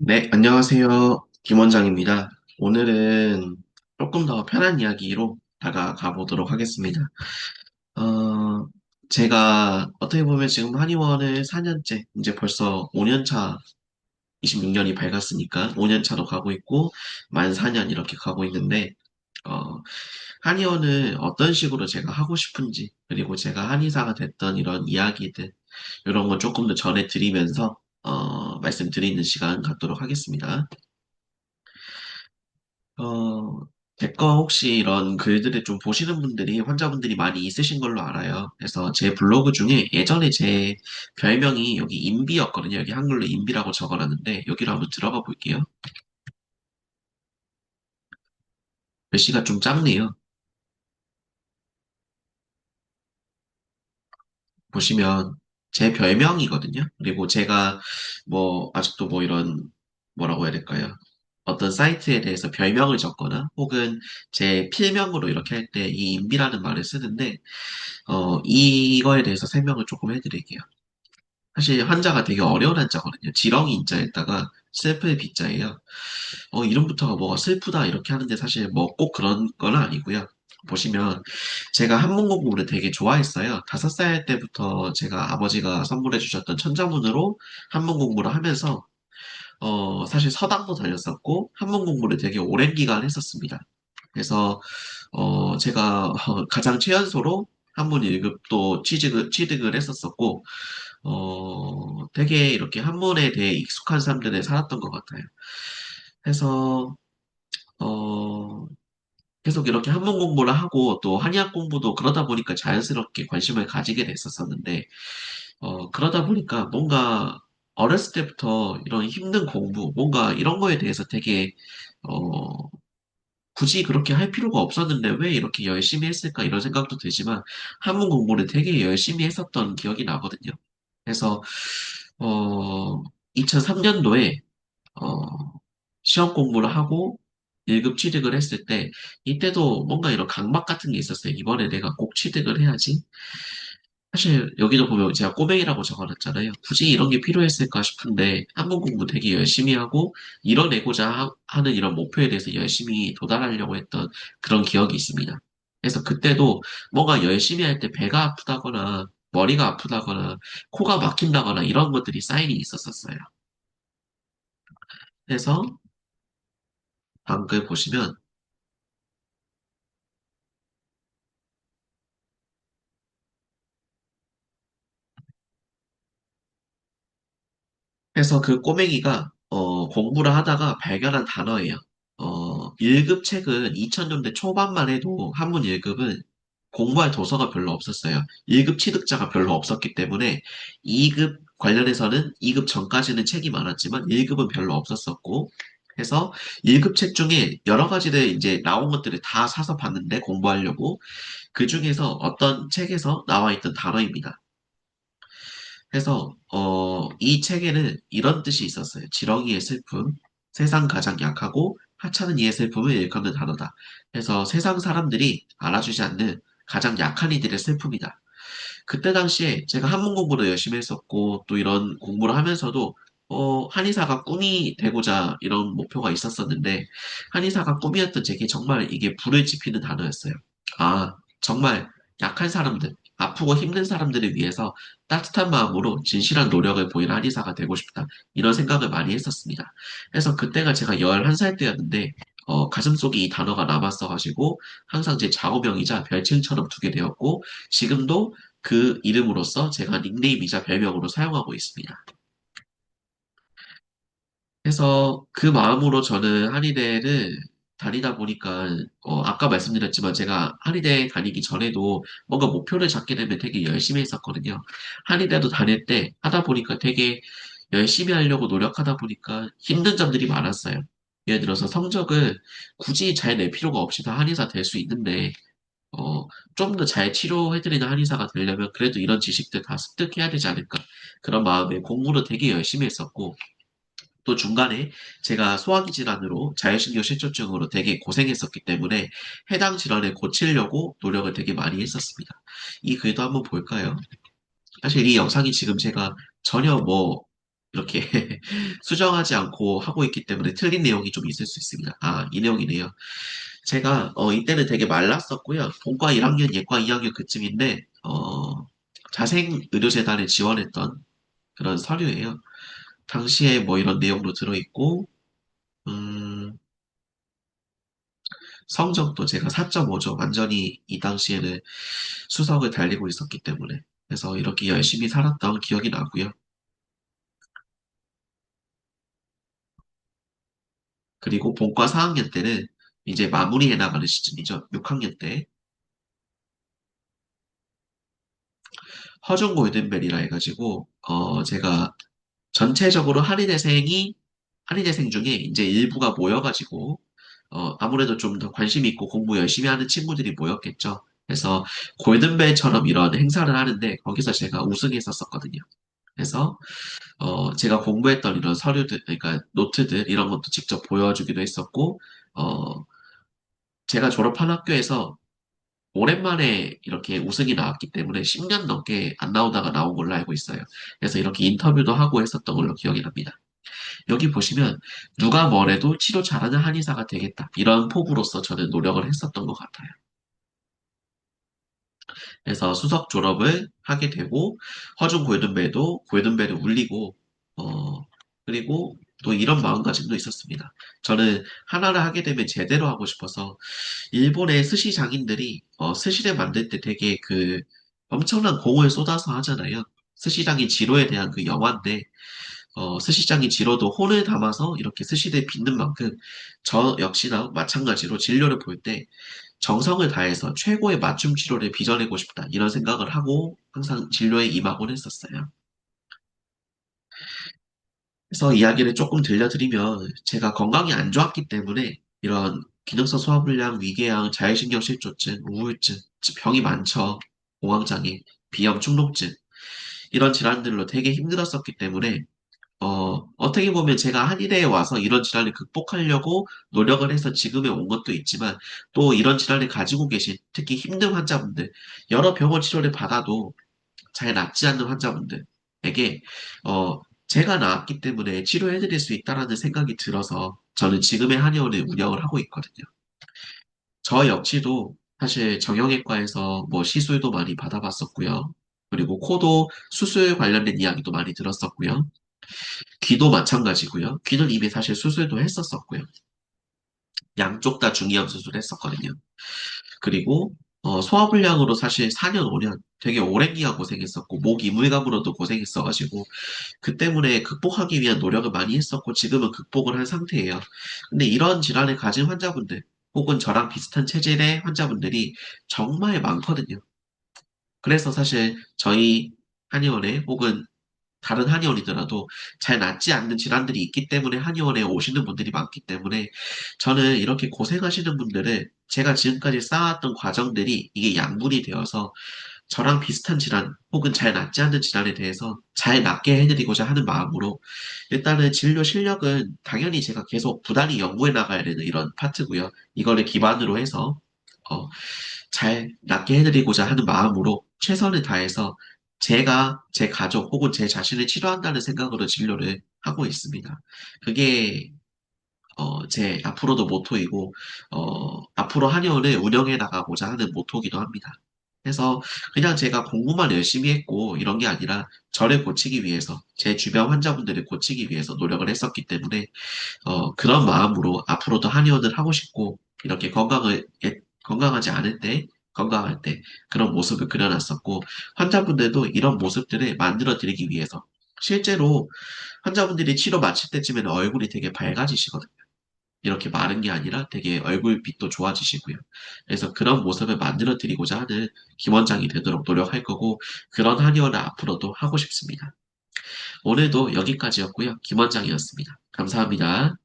네, 안녕하세요. 김 원장입니다. 오늘은 조금 더 편한 이야기로 다가가 보도록 하겠습니다. 어, 제가 어떻게 보면 지금 한의원을 4년째, 이제 벌써 5년 차, 26년이 밝았으니까 5년 차로 가고 있고, 만 4년 이렇게 가고 있는데, 어, 한의원을 어떤 식으로 제가 하고 싶은지, 그리고 제가 한의사가 됐던 이런 이야기들, 이런 거 조금 더 전해드리면서, 말씀드리는 시간 갖도록 하겠습니다. 어, 제거 혹시 이런 글들을 좀 보시는 분들이, 환자분들이 많이 있으신 걸로 알아요. 그래서 제 블로그 중에 예전에 제 별명이 여기 임비였거든요. 여기 한글로 임비라고 적어놨는데, 여기로 한번 들어가 볼게요. 글씨가 좀 작네요. 보시면 제 별명이거든요. 그리고 제가 뭐, 아직도 뭐 이런, 뭐라고 해야 될까요? 어떤 사이트에 대해서 별명을 적거나 혹은 제 필명으로 이렇게 할 때 이 임비라는 말을 쓰는데, 이거에 대해서 설명을 조금 해드릴게요. 사실 한자가 되게 어려운 한자거든요. 지렁이 인자에다가 슬플 비자예요. 이름부터가 뭐가 슬프다 이렇게 하는데 사실 뭐 꼭 그런 건 아니고요. 보시면 제가 한문 공부를 되게 좋아했어요. 5살 때부터 제가 아버지가 선물해 주셨던 천자문으로 한문 공부를 하면서 사실 서당도 다녔었고 한문 공부를 되게 오랜 기간 했었습니다. 그래서 제가 가장 최연소로 한문 1급도 취득을 했었었고, 되게 이렇게 한문에 대해 익숙한 사람들에 살았던 것 같아요. 그래서, 어, 계속 이렇게 한문 공부를 하고 또 한의학 공부도 그러다 보니까 자연스럽게 관심을 가지게 됐었었는데, 그러다 보니까 뭔가 어렸을 때부터 이런 힘든 공부, 뭔가 이런 거에 대해서 되게, 어, 굳이 그렇게 할 필요가 없었는데 왜 이렇게 열심히 했을까 이런 생각도 들지만 한문 공부를 되게 열심히 했었던 기억이 나거든요. 그래서, 2003년도에 시험 공부를 하고 1급 취득을 했을 때, 이때도 뭔가 이런 강박 같은 게 있었어요. 이번에 내가 꼭 취득을 해야지. 사실 여기도 보면 제가 꼬맹이라고 적어놨잖아요. 굳이 이런 게 필요했을까 싶은데 한국 공부 되게 열심히 하고 이뤄내고자 하는 이런 목표에 대해서 열심히 도달하려고 했던 그런 기억이 있습니다. 그래서 그때도 뭔가 열심히 할 때 배가 아프다거나 머리가 아프다거나 코가 막힌다거나 이런 것들이 사인이 있었었어요. 그래서 방금 보시면 그래서 그 꼬맹이가 공부를 하다가 발견한 단어예요. 1급 책은 2000년대 초반만 해도 한문 1급은 공부할 도서가 별로 없었어요. 1급 취득자가 별로 없었기 때문에 2급 관련해서는 2급 전까지는 책이 많았지만 1급은 별로 없었었고 해서 1급 책 중에 여러 가지들 이제 나온 것들을 다 사서 봤는데 공부하려고 그 중에서 어떤 책에서 나와 있던 단어입니다. 그래서 이 책에는 이런 뜻이 있었어요. 지렁이의 슬픔, 세상 가장 약하고 하찮은 이의 슬픔을 일컫는 단어다. 그래서 세상 사람들이 알아주지 않는 가장 약한 이들의 슬픔이다. 그때 당시에 제가 한문 공부도 열심히 했었고 또 이런 공부를 하면서도 한의사가 꿈이 되고자 이런 목표가 있었었는데 한의사가 꿈이었던 제게 정말 이게 불을 지피는 단어였어요. 아, 정말 약한 사람들, 아프고 힘든 사람들을 위해서 따뜻한 마음으로 진실한 노력을 보이는 한의사가 되고 싶다. 이런 생각을 많이 했었습니다. 그래서 그때가 제가 11살 때였는데, 가슴속에 이 단어가 남았어가지고, 항상 제 좌우명이자 별칭처럼 두게 되었고, 지금도 그 이름으로서 제가 닉네임이자 별명으로 사용하고 있습니다. 그래서 그 마음으로 저는 한의대를 다니다 보니까, 아까 말씀드렸지만 제가 한의대 다니기 전에도 뭔가 목표를 잡게 되면 되게 열심히 했었거든요. 한의대도 다닐 때 하다 보니까 되게 열심히 하려고 노력하다 보니까 힘든 점들이 많았어요. 예를 들어서 성적을 굳이 잘 낼 필요가 없이 다 한의사 될 수 있는데, 좀 더 잘 치료해드리는 한의사가 되려면 그래도 이런 지식들 다 습득해야 되지 않을까. 그런 마음에 공부를 되게 열심히 했었고, 또 중간에 제가 소화기 질환으로 자율신경 실조증으로 되게 고생했었기 때문에 해당 질환을 고치려고 노력을 되게 많이 했었습니다. 이 글도 한번 볼까요? 사실 이 영상이 지금 제가 전혀 뭐 이렇게 수정하지 않고 하고 있기 때문에 틀린 내용이 좀 있을 수 있습니다. 아, 이 내용이네요. 제가 이때는 되게 말랐었고요. 본과 1학년, 예과 2학년 그쯤인데 자생의료재단에 지원했던 그런 서류예요. 당시에 뭐 이런 내용도 들어있고 음, 성적도 제가 4.5죠. 완전히 이 당시에는 수석을 달리고 있었기 때문에. 그래서 이렇게 열심히 살았던 기억이 나고요. 그리고 본과 4학년 때는 이제 마무리해 나가는 시즌이죠. 6학년 때. 허중 골든벨이라 해가지고, 제가 전체적으로 한인대생 중에 이제 일부가 모여가지고, 아무래도 좀 더 관심 있고 공부 열심히 하는 친구들이 모였겠죠. 그래서 골든벨처럼 이런 행사를 하는데, 거기서 제가 우승했었거든요. 그래서 제가 공부했던 이런 서류들, 그러니까 노트들 이런 것도 직접 보여주기도 했었고, 어, 제가 졸업한 학교에서 오랜만에 이렇게 우승이 나왔기 때문에 10년 넘게 안 나오다가 나온 걸로 알고 있어요. 그래서 이렇게 인터뷰도 하고 했었던 걸로 기억이 납니다. 여기 보시면 누가 뭐래도 치료 잘하는 한의사가 되겠다. 이런 포부로서 저는 노력을 했었던 것 같아요. 그래서 수석 졸업을 하게 되고 허준 골든벨도 골든벨을 울리고 어 그리고 또 이런 마음가짐도 있었습니다. 저는 하나를 하게 되면 제대로 하고 싶어서 일본의 스시 장인들이 스시를 만들 때 되게 그 엄청난 공을 쏟아서 하잖아요. 스시장인 지로에 대한 그 영화인데 스시장인 지로도 혼을 담아서 이렇게 스시를 빚는 만큼 저 역시나 마찬가지로 진료를 볼 때 정성을 다해서 최고의 맞춤 치료를 빚어내고 싶다 이런 생각을 하고 항상 진료에 임하곤 했었어요. 그래서 이야기를 조금 들려드리면 제가 건강이 안 좋았기 때문에 이런 기능성 소화불량, 위궤양, 자율신경실조증, 우울증, 병이 많죠. 공황장애, 비염, 축농증 이런 질환들로 되게 힘들었었기 때문에 어떻게 보면 제가 한의대에 와서 이런 질환을 극복하려고 노력을 해서 지금에 온 것도 있지만 또 이런 질환을 가지고 계신 특히 힘든 환자분들 여러 병원 치료를 받아도 잘 낫지 않는 환자분들에게 제가 나았기 때문에 치료해드릴 수 있다라는 생각이 들어서 저는 지금의 한의원을 운영을 하고 있거든요. 저 역시도 사실 정형외과에서 뭐 시술도 많이 받아봤었고요. 그리고 코도 수술 관련된 이야기도 많이 들었었고요. 귀도 마찬가지고요. 귀는 이미 사실 수술도 했었었고요. 양쪽 다 중이염 수술했었거든요. 그리고 소화불량으로 사실 4년, 5년 되게 오랜 기간 고생했었고 목 이물감으로도 고생했어가지고 그 때문에 극복하기 위한 노력을 많이 했었고 지금은 극복을 한 상태예요. 근데 이런 질환을 가진 환자분들 혹은 저랑 비슷한 체질의 환자분들이 정말 많거든요. 그래서 사실 저희 한의원에 혹은 다른 한의원이더라도 잘 낫지 않는 질환들이 있기 때문에 한의원에 오시는 분들이 많기 때문에 저는 이렇게 고생하시는 분들을 제가 지금까지 쌓아왔던 과정들이 이게 양분이 되어서 저랑 비슷한 질환 혹은 잘 낫지 않는 질환에 대해서 잘 낫게 해드리고자 하는 마음으로 일단은 진료 실력은 당연히 제가 계속 부단히 연구해 나가야 되는 이런 파트고요. 이거를 기반으로 해서 어, 잘 낫게 해드리고자 하는 마음으로 최선을 다해서 제가 제 가족 혹은 제 자신을 치료한다는 생각으로 진료를 하고 있습니다. 그게 제 앞으로도 모토이고 앞으로 한의원을 운영해 나가고자 하는 모토기도 합니다. 그래서 그냥 제가 공부만 열심히 했고 이런 게 아니라 저를 고치기 위해서 제 주변 환자분들을 고치기 위해서 노력을 했었기 때문에 그런 마음으로 앞으로도 한의원을 하고 싶고, 이렇게 건강하지 않을 때, 건강할 때 그런 모습을 그려놨었고, 환자분들도 이런 모습들을 만들어 드리기 위해서, 실제로 환자분들이 치료 마칠 때쯤에는 얼굴이 되게 밝아지시거든요. 이렇게 마른 게 아니라 되게 얼굴빛도 좋아지시고요. 그래서 그런 모습을 만들어 드리고자 하는 김원장이 되도록 노력할 거고, 그런 한의원을 앞으로도 하고 싶습니다. 오늘도 여기까지였고요. 김원장이었습니다. 감사합니다.